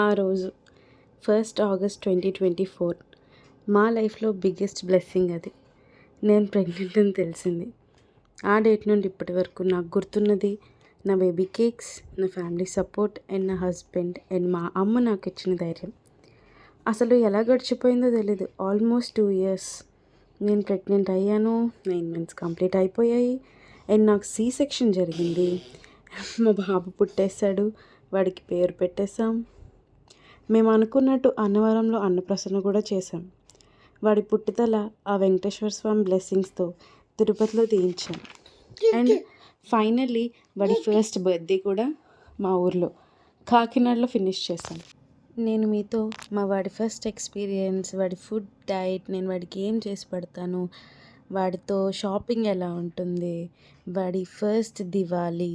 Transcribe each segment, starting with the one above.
ఆ రోజు 1st August 2024 మా లైఫ్లో బిగ్గెస్ట్ బ్లెస్సింగ్ అది. నేను ప్రెగ్నెంట్ అని తెలిసింది. ఆ డేట్ నుండి ఇప్పటి వరకు నాకు గుర్తున్నది నా బేబీ కేక్స్, నా ఫ్యామిలీ సపోర్ట్ అండ్ నా హస్బెండ్ అండ్ మా అమ్మ నాకు ఇచ్చిన ధైర్యం. అసలు ఎలా గడిచిపోయిందో తెలీదు. ఆల్మోస్ట్ 2 ఇయర్స్ నేను ప్రెగ్నెంట్ అయ్యాను. 9 మంత్స్ కంప్లీట్ అయిపోయాయి అండ్ నాకు సి సెక్షన్ జరిగింది. మా బాబు పుట్టేశాడు. వాడికి పేరు పెట్టేశాం. మేము అనుకున్నట్టు అన్నవరంలో అన్నప్రసన్న కూడా చేశాం. వాడి పుట్టుదల ఆ వెంకటేశ్వర స్వామి బ్లెస్సింగ్స్తో తిరుపతిలో తీయించాం. అండ్ ఫైనల్లీ వాడి ఫస్ట్ బర్త్డే కూడా మా ఊర్లో కాకినాడలో ఫినిష్ చేశాం. నేను మీతో మా వాడి ఫస్ట్ ఎక్స్పీరియన్స్, వాడి ఫుడ్ డైట్, నేను వాడికి ఏం చేసి పెడతాను, వాడితో షాపింగ్ ఎలా ఉంటుంది, వాడి ఫస్ట్ దివాళీ,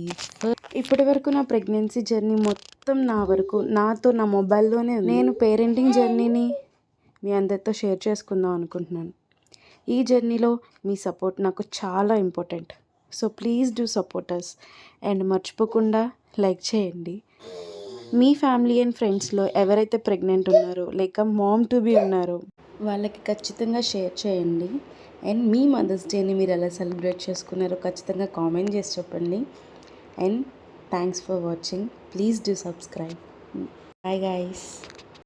ఇప్పటి వరకు నా ప్రెగ్నెన్సీ జర్నీ మొత్తం నా మొబైల్లోనే ఉంది. నేను పేరెంటింగ్ జర్నీని మీ అందరితో షేర్ చేసుకుందాం అనుకుంటున్నాను. ఈ జర్నీలో మీ సపోర్ట్ నాకు చాలా important. So please do support us and మర్చిపోకుండా లైక్ చేయండి. మీ ఫ్యామిలీ అండ్ ఫ్రెండ్స్లో ఎవరైతే ప్రెగ్నెంట్ ఉన్నారో లేక మామ్ టు బీ ఉన్నారో వాళ్ళకి ఖచ్చితంగా షేర్ చేయండి. అండ్ మీ మదర్స్ డేని మీరు ఎలా సెలబ్రేట్ చేసుకున్నారో ఖచ్చితంగా కామెంట్ చేసి చెప్పండి. And thanks for watching. Please do subscribe. Bye guys.